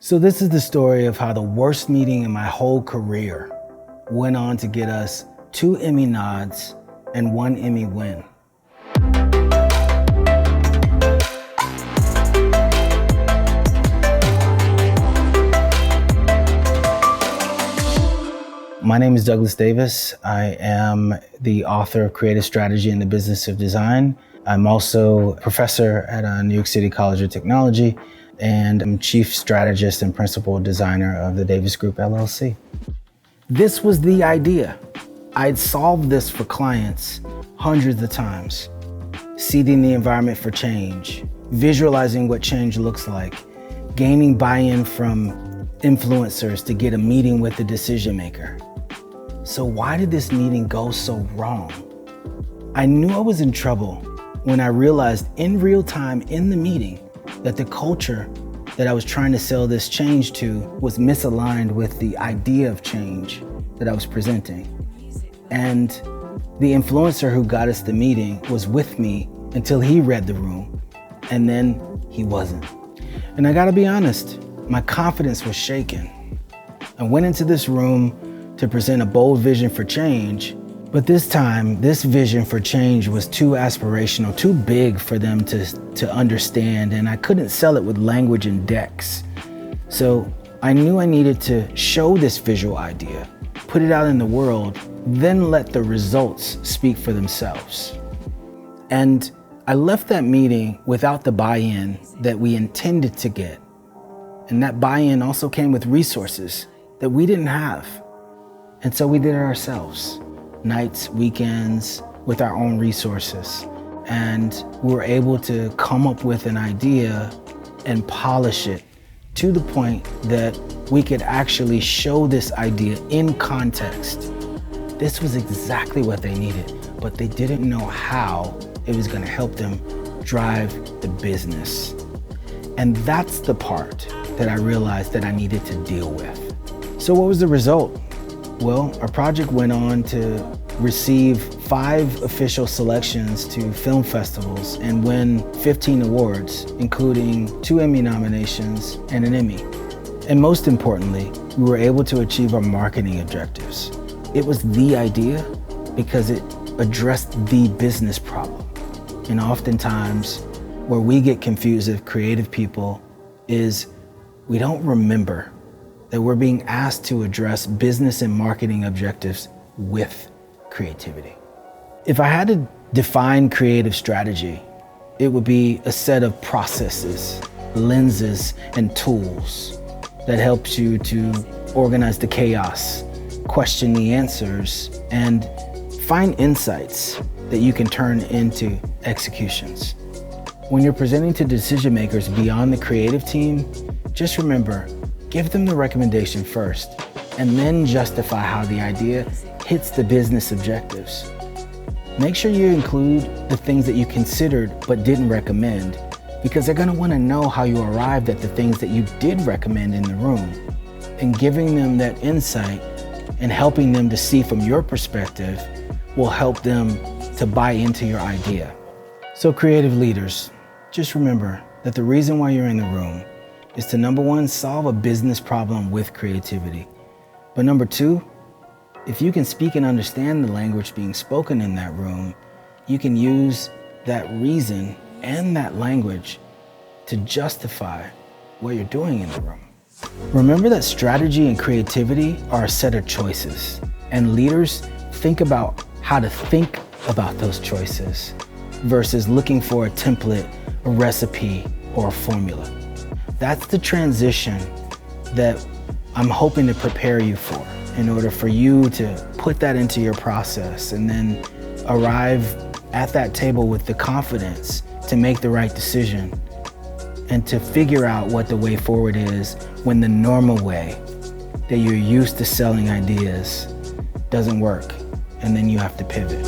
So this is the story of how the worst meeting in my whole career went on to get us 2 Emmy nods and 1 Emmy win. My name is Douglas Davis. I am the author of Creative Strategy and the Business of Design. I'm also a professor at New York City College of Technology, and I'm chief strategist and principal designer of the Davis Group, LLC. This was the idea. I'd solved this for clients hundreds of times. Seeding the environment for change, visualizing what change looks like, gaining buy-in from influencers to get a meeting with the decision maker. So why did this meeting go so wrong? I knew I was in trouble when I realized in real time in the meeting that the culture that I was trying to sell this change to was misaligned with the idea of change that I was presenting. And the influencer who got us the meeting was with me until he read the room, and then he wasn't. And I gotta be honest, my confidence was shaken. I went into this room to present a bold vision for change, but this time, this vision for change was too aspirational, too big for them to understand, and I couldn't sell it with language and decks. So I knew I needed to show this visual idea, put it out in the world, then let the results speak for themselves. And I left that meeting without the buy-in that we intended to get. And that buy-in also came with resources that we didn't have. And so we did it ourselves. Nights, weekends, with our own resources. And we were able to come up with an idea and polish it to the point that we could actually show this idea in context. This was exactly what they needed, but they didn't know how it was gonna help them drive the business. And that's the part that I realized that I needed to deal with. So what was the result? Well, our project went on to receive 5 official selections to film festivals and win 15 awards, including 2 Emmy nominations and an Emmy. And most importantly, we were able to achieve our marketing objectives. It was the idea because it addressed the business problem. And oftentimes, where we get confused as creative people is we don't remember that we're being asked to address business and marketing objectives with creativity. If I had to define creative strategy, it would be a set of processes, lenses, and tools that helps you to organize the chaos, question the answers, and find insights that you can turn into executions. When you're presenting to decision makers beyond the creative team, just remember, give them the recommendation first, and then justify how the idea hits the business objectives. Make sure you include the things that you considered but didn't recommend, because they're gonna wanna know how you arrived at the things that you did recommend in the room. And giving them that insight and helping them to see from your perspective will help them to buy into your idea. So creative leaders, just remember that the reason why you're in the room is to, number 1, solve a business problem with creativity. But number 2, if you can speak and understand the language being spoken in that room, you can use that reason and that language to justify what you're doing in the room. Remember that strategy and creativity are a set of choices, and leaders think about how to think about those choices versus looking for a template, a recipe, or a formula. That's the transition that I'm hoping to prepare you for in order for you to put that into your process and then arrive at that table with the confidence to make the right decision and to figure out what the way forward is when the normal way that you're used to selling ideas doesn't work, and then you have to pivot.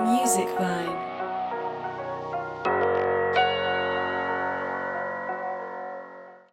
Music Vine.